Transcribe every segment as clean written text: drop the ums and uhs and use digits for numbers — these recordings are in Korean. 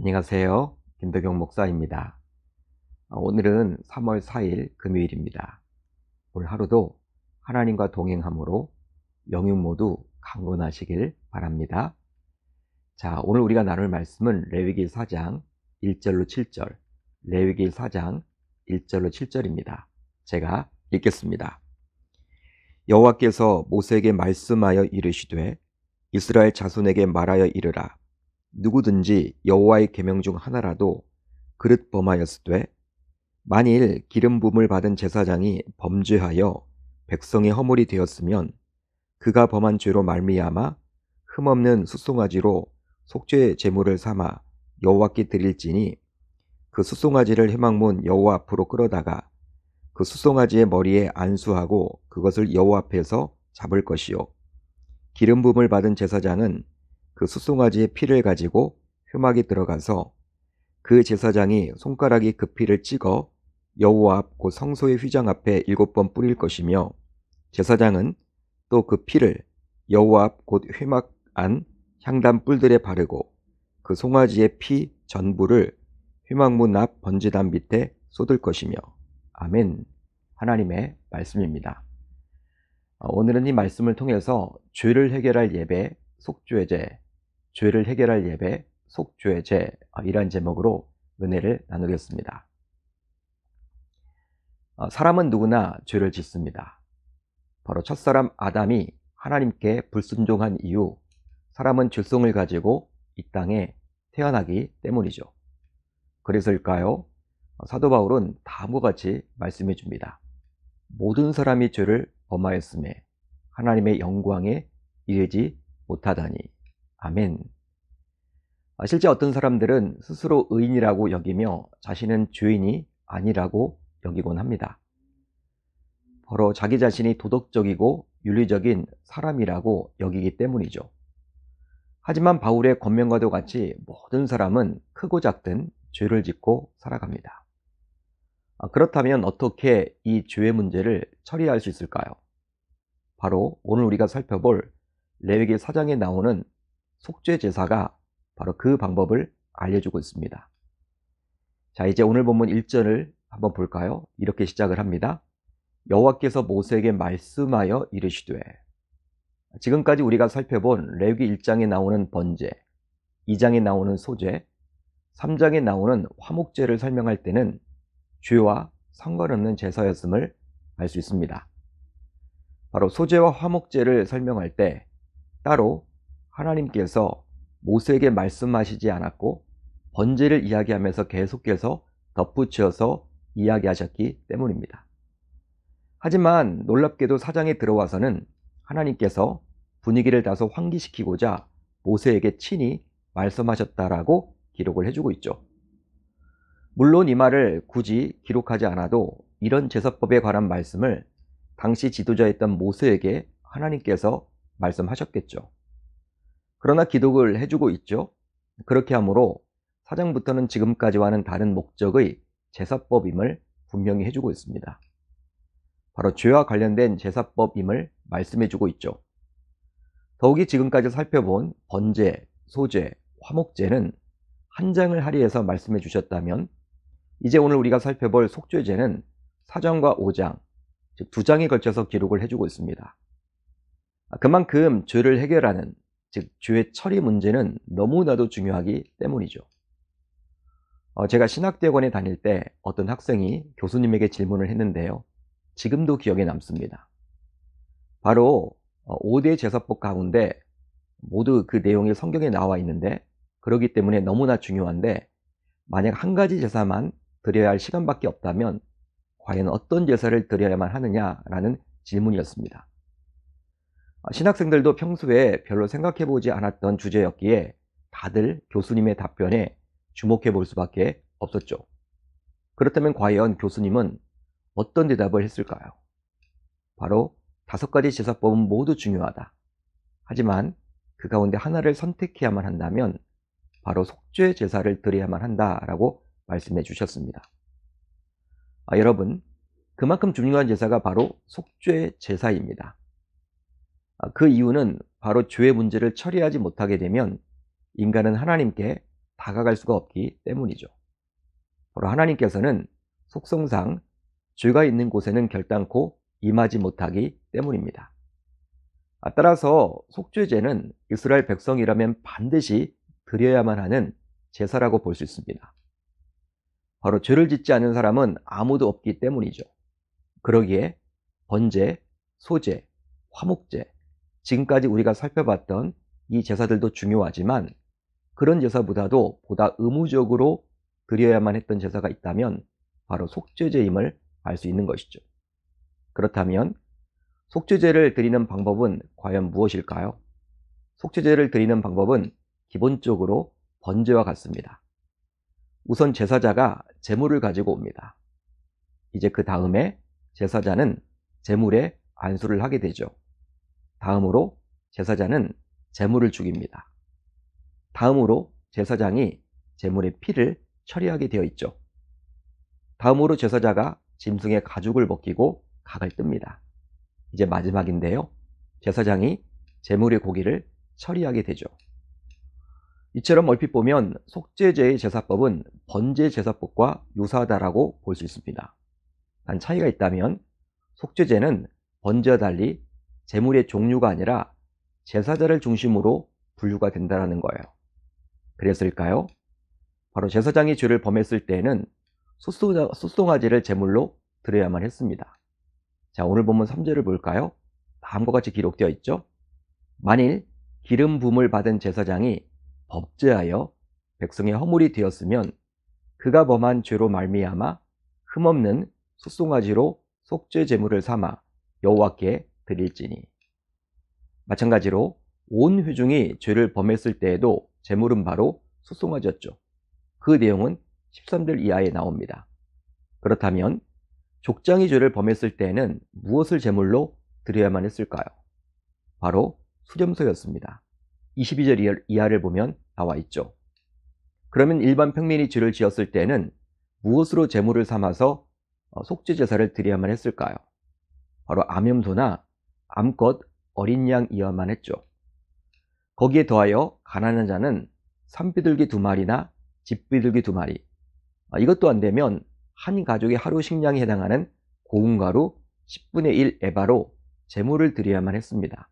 안녕하세요. 김덕영 목사입니다. 오늘은 3월 4일 금요일입니다. 오늘 하루도 하나님과 동행함으로 영육 모두 강건하시길 바랍니다. 자, 오늘 우리가 나눌 말씀은 레위기 4장 1절로 7절, 레위기 4장 1절로 7절입니다. 제가 읽겠습니다. 여호와께서 모세에게 말씀하여 이르시되 이스라엘 자손에게 말하여 이르라. 누구든지 여호와의 계명 중 하나라도 그릇 범하였으되 만일 기름 부음을 받은 제사장이 범죄하여 백성의 허물이 되었으면 그가 범한 죄로 말미암아 흠없는 숫송아지로 속죄 제물을 삼아 여호와께 드릴지니 그 숫송아지를 회막문 여호와 앞으로 끌어다가 그 숫송아지의 머리에 안수하고 그것을 여호와 앞에서 잡을 것이요 기름 부음을 받은 제사장은 그 숫송아지의 피를 가지고 회막에 들어가서 그 제사장이 손가락이 그 피를 찍어 여호와 앞 곧 성소의 휘장 앞에 7번 뿌릴 것이며 제사장은 또 그 피를 여호와 앞 곧 회막 안 향단 뿔들에 바르고 그 송아지의 피 전부를 회막문 앞 번제단 밑에 쏟을 것이며. 아멘. 하나님의 말씀입니다. 오늘은 이 말씀을 통해서 죄를 해결할 예배, 속죄제, 죄를 해결할 예배, 속죄제 이란 제목으로 은혜를 나누겠습니다. 사람은 누구나 죄를 짓습니다. 바로 첫사람 아담이 하나님께 불순종한 이후 사람은 죄성을 가지고 이 땅에 태어나기 때문이죠. 그래서일까요? 사도 바울은 다음과 같이 말씀해 줍니다. 모든 사람이 죄를 범하였음에 하나님의 영광에 이르지 못하다니. 아멘. 실제 어떤 사람들은 스스로 의인이라고 여기며 자신은 죄인이 아니라고 여기곤 합니다. 바로 자기 자신이 도덕적이고 윤리적인 사람이라고 여기기 때문이죠. 하지만 바울의 권면과도 같이 모든 사람은 크고 작든 죄를 짓고 살아갑니다. 그렇다면 어떻게 이 죄의 문제를 처리할 수 있을까요? 바로 오늘 우리가 살펴볼 레위기 4장에 나오는 속죄 제사가 바로 그 방법을 알려주고 있습니다. 자, 이제 오늘 본문 1절을 한번 볼까요? 이렇게 시작을 합니다. 여호와께서 모세에게 말씀하여 이르시되. 지금까지 우리가 살펴본 레위기 1장에 나오는 번제, 2장에 나오는 소제, 3장에 나오는 화목제를 설명할 때는 죄와 상관없는 제사였음을 알 수 있습니다. 바로 소제와 화목제를 설명할 때 따로 하나님께서 모세에게 말씀하시지 않았고 번제를 이야기하면서 계속해서 덧붙여서 이야기하셨기 때문입니다. 하지만 놀랍게도 4장에 들어와서는 하나님께서 분위기를 다소 환기시키고자 모세에게 친히 말씀하셨다라고 기록을 해주고 있죠. 물론 이 말을 굳이 기록하지 않아도 이런 제사법에 관한 말씀을 당시 지도자였던 모세에게 하나님께서 말씀하셨겠죠. 그러나 기록을 해주고 있죠. 그렇게 하므로 4장부터는 지금까지와는 다른 목적의 제사법임을 분명히 해주고 있습니다. 바로 죄와 관련된 제사법임을 말씀해주고 있죠. 더욱이 지금까지 살펴본 번제, 소제, 화목제는 한 장을 할애해서 말씀해 주셨다면 이제 오늘 우리가 살펴볼 속죄제는 4장과 5장, 즉 2장에 걸쳐서 기록을 해주고 있습니다. 그만큼 죄를 해결하는, 즉 죄의 처리 문제는 너무나도 중요하기 때문이죠. 제가 신학대학원에 다닐 때 어떤 학생이 교수님에게 질문을 했는데요. 지금도 기억에 남습니다. 바로 5대 제사법 가운데 모두 그 내용이 성경에 나와 있는데 그렇기 때문에 너무나 중요한데 만약 한 가지 제사만 드려야 할 시간밖에 없다면 과연 어떤 제사를 드려야만 하느냐라는 질문이었습니다. 신학생들도 평소에 별로 생각해보지 않았던 주제였기에 다들 교수님의 답변에 주목해 볼 수밖에 없었죠. 그렇다면 과연 교수님은 어떤 대답을 했을까요? 바로 5가지 제사법은 모두 중요하다. 하지만 그 가운데 하나를 선택해야만 한다면 바로 속죄 제사를 드려야만 한다라고 말씀해 주셨습니다. 여러분, 그만큼 중요한 제사가 바로 속죄 제사입니다. 그 이유는 바로 죄의 문제를 처리하지 못하게 되면 인간은 하나님께 다가갈 수가 없기 때문이죠. 바로 하나님께서는 속성상 죄가 있는 곳에는 결단코 임하지 못하기 때문입니다. 따라서 속죄제는 이스라엘 백성이라면 반드시 드려야만 하는 제사라고 볼 수 있습니다. 바로 죄를 짓지 않은 사람은 아무도 없기 때문이죠. 그러기에 번제, 소제, 화목제, 지금까지 우리가 살펴봤던 이 제사들도 중요하지만 그런 제사보다도 보다 의무적으로 드려야만 했던 제사가 있다면 바로 속죄제임을 알 수 있는 것이죠. 그렇다면 속죄제를 드리는 방법은 과연 무엇일까요? 속죄제를 드리는 방법은 기본적으로 번제와 같습니다. 우선 제사자가 제물을 가지고 옵니다. 이제 그 다음에 제사자는 제물에 안수를 하게 되죠. 다음으로 제사자는 제물을 죽입니다. 다음으로 제사장이 제물의 피를 처리하게 되어 있죠. 다음으로 제사자가 짐승의 가죽을 벗기고 각을 뜹니다. 이제 마지막인데요. 제사장이 제물의 고기를 처리하게 되죠. 이처럼 얼핏 보면 속죄제의 제사법은 번제 제사법과 유사하다라고 볼 수 있습니다. 단 차이가 있다면 속죄제는 번제와 달리 제물의 종류가 아니라 제사자를 중심으로 분류가 된다는 거예요. 그랬을까요? 바로 제사장이 죄를 범했을 때에는 숫송아지를 제물로 드려야만 했습니다. 자, 오늘 본문 3절을 볼까요? 다음과 같이 기록되어 있죠. 만일 기름 부음을 받은 제사장이 법제하여 백성의 허물이 되었으면 그가 범한 죄로 말미암아 흠없는 숫송아지로 속죄 제물을 삼아 여호와께 드릴지니. 마찬가지로 온 회중이 죄를 범했을 때에도 제물은 바로 숫송아지였죠. 그 내용은 13절 이하에 나옵니다. 그렇다면 족장이 죄를 범했을 때에는 무엇을 제물로 드려야만 했을까요? 바로 수렴소였습니다. 22절 이하를 보면 나와 있죠. 그러면 일반 평민이 죄를 지었을 때는 무엇으로 제물을 삼아서 속죄 제사를 드려야만 했을까요? 바로 암염소나 암컷 어린 양이어야만 했죠. 거기에 더하여 가난한 자는 산비둘기 2마리나 집비둘기 2마리, 이것도 안 되면 한 가족의 하루 식량에 해당하는 고운 가루 10분의 1 에바로 제물을 드려야만 했습니다.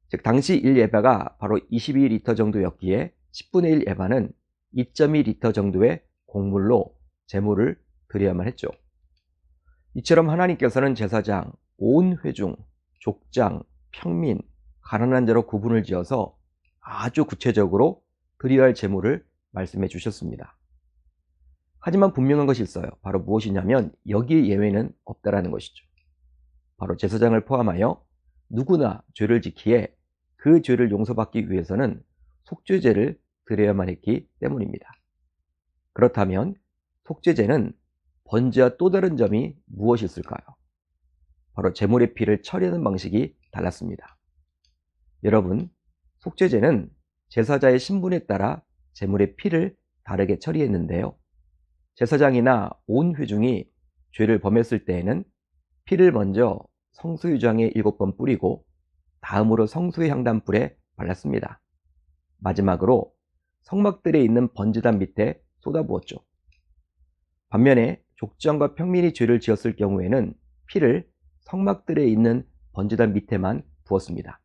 즉 당시 1에바가 바로 22리터 정도였기에 10분의 1 에바는 2.2리터 정도의 곡물로 제물을 드려야만 했죠. 이처럼 하나님께서는 제사장, 온 회중, 족장, 평민, 가난한 자로 구분을 지어서 아주 구체적으로 드려야 할 제물을 말씀해 주셨습니다. 하지만 분명한 것이 있어요. 바로 무엇이냐면 여기에 예외는 없다라는 것이죠. 바로 제사장을 포함하여 누구나 죄를 지키에 그 죄를 용서받기 위해서는 속죄제를 드려야만 했기 때문입니다. 그렇다면 속죄제는 번제와 또 다른 점이 무엇이 있을까요? 바로 제물의 피를 처리하는 방식이 달랐습니다. 여러분, 속죄제는 제사자의 신분에 따라 제물의 피를 다르게 처리했는데요. 제사장이나 온 회중이 죄를 범했을 때에는 피를 먼저 성수유장에 7번 뿌리고 다음으로 성수의 향단불에 발랐습니다. 마지막으로 성막들에 있는 번제단 밑에 쏟아부었죠. 반면에 족장과 평민이 죄를 지었을 경우에는 피를 성막들에 있는 번제단 밑에만 부었습니다.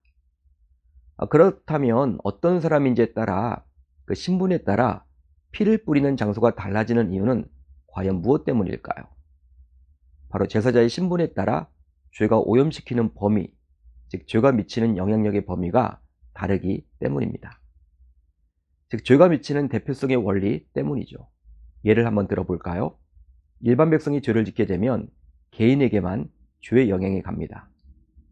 그렇다면 어떤 사람인지에 따라 그 신분에 따라 피를 뿌리는 장소가 달라지는 이유는 과연 무엇 때문일까요? 바로 제사자의 신분에 따라 죄가 오염시키는 범위, 즉 죄가 미치는 영향력의 범위가 다르기 때문입니다. 즉 죄가 미치는 대표성의 원리 때문이죠. 예를 한번 들어볼까요? 일반 백성이 죄를 짓게 되면 개인에게만 죄의 영향이 갑니다.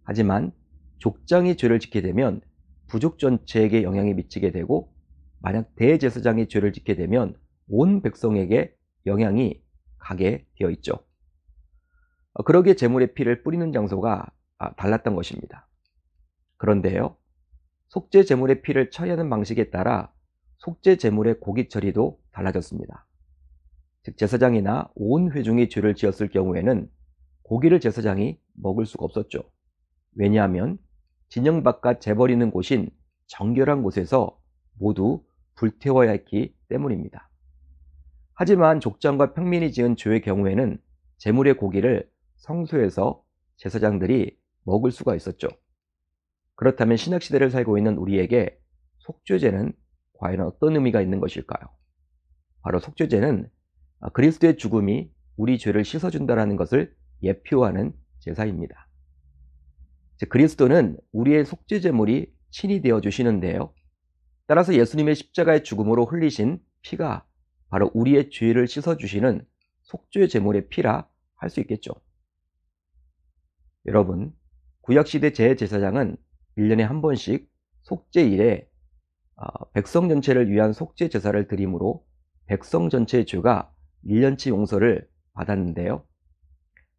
하지만 족장이 죄를 짓게 되면 부족 전체에게 영향이 미치게 되고, 만약 대제사장이 죄를 짓게 되면 온 백성에게 영향이 가게 되어 있죠. 그러기에 제물의 피를 뿌리는 장소가 달랐던 것입니다. 그런데요, 속죄 제물의 피를 처리하는 방식에 따라 속죄 제물의 고기 처리도 달라졌습니다. 즉 제사장이나 온 회중이 죄를 지었을 경우에는 고기를 제사장이 먹을 수가 없었죠. 왜냐하면 진영 바깥 재버리는 곳인 정결한 곳에서 모두 불태워야 했기 때문입니다. 하지만 족장과 평민이 지은 죄의 경우에는 제물의 고기를 성소에서 제사장들이 먹을 수가 있었죠. 그렇다면 신약시대를 살고 있는 우리에게 속죄제는 과연 어떤 의미가 있는 것일까요? 바로 속죄제는 그리스도의 죽음이 우리 죄를 씻어준다는 것을 예표하는 제사입니다. 즉, 그리스도는 우리의 속죄제물이 친히 되어 주시는데요. 따라서 예수님의 십자가의 죽음으로 흘리신 피가 바로 우리의 죄를 씻어주시는 속죄제물의 피라 할 수 있겠죠. 여러분, 구약시대 제사장은 1년에 한 번씩 속죄일에 백성 전체를 위한 속죄 제사를 드림으로 백성 전체의 죄가 1년치 용서를 받았는데요.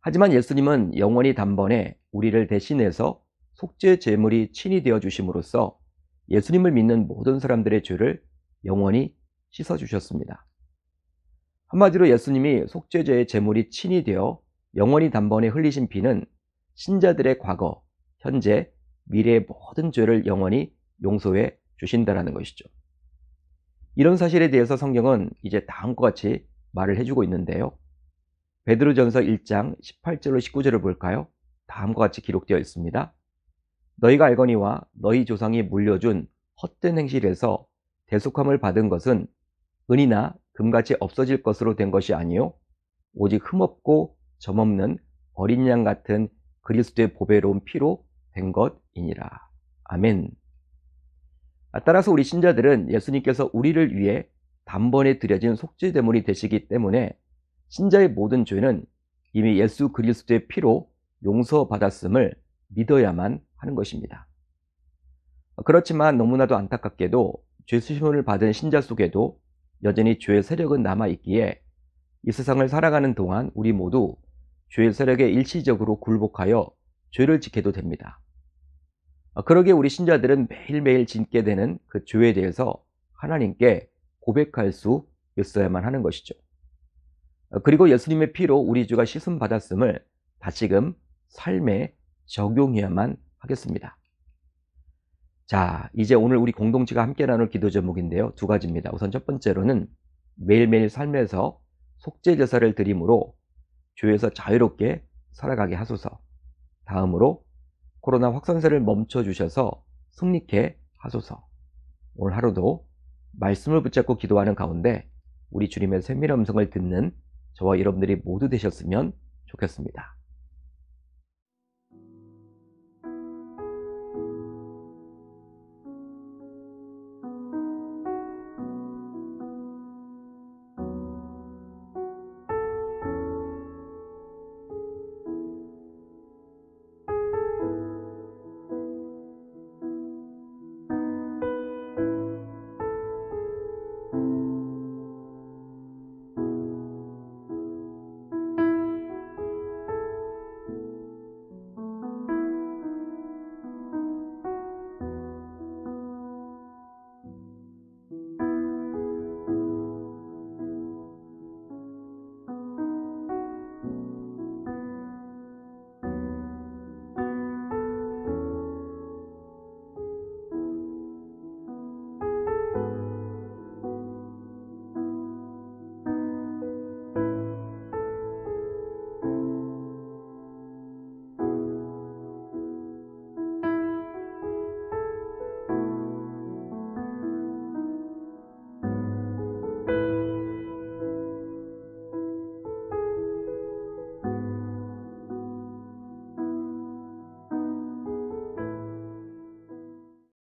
하지만 예수님은 영원히 단번에 우리를 대신해서 속죄 제물이 친히 되어 주심으로써 예수님을 믿는 모든 사람들의 죄를 영원히 씻어 주셨습니다. 한마디로 예수님이 속죄제의 제물이 친히 되어 영원히 단번에 흘리신 피는 신자들의 과거, 현재, 미래의 모든 죄를 영원히 용서해 주신다는 것이죠. 이런 사실에 대해서 성경은 이제 다음과 같이 말을 해주고 있는데요. 베드로전서 1장 18절로 19절을 볼까요? 다음과 같이 기록되어 있습니다. 너희가 알거니와 너희 조상이 물려준 헛된 행실에서 대속함을 받은 것은 은이나 금같이 없어질 것으로 된 것이 아니요 오직 흠없고 점없는 어린 양 같은 그리스도의 보배로운 피로 된 것이니라. 아멘. 따라서 우리 신자들은 예수님께서 우리를 위해 단번에 드려진 속죄제물이 되시기 때문에 신자의 모든 죄는 이미 예수 그리스도의 피로 용서받았음을 믿어야만 하는 것입니다. 그렇지만 너무나도 안타깝게도 죄 수심을 받은 신자 속에도 여전히 죄의 세력은 남아있기에 이 세상을 살아가는 동안 우리 모두 죄의 세력에 일시적으로 굴복하여 죄를 짓게도 됩니다. 그러기에 우리 신자들은 매일매일 짓게 되는 그 죄에 대해서 하나님께 고백할 수 있어야만 하는 것이죠. 그리고 예수님의 피로 우리 죄가 씻음 받았음을 다시금 삶에 적용해야만 하겠습니다. 자, 이제 오늘 우리 공동체가 함께 나눌 기도 제목인데요. 두 가지입니다. 우선 첫 번째로는 매일매일 삶에서 속죄 제사를 드림으로 죄에서 자유롭게 살아가게 하소서. 다음으로 코로나 확산세를 멈춰 주셔서 승리케 하소서. 오늘 하루도 말씀을 붙잡고 기도하는 가운데 우리 주님의 세밀한 음성을 듣는 저와 여러분들이 모두 되셨으면 좋겠습니다.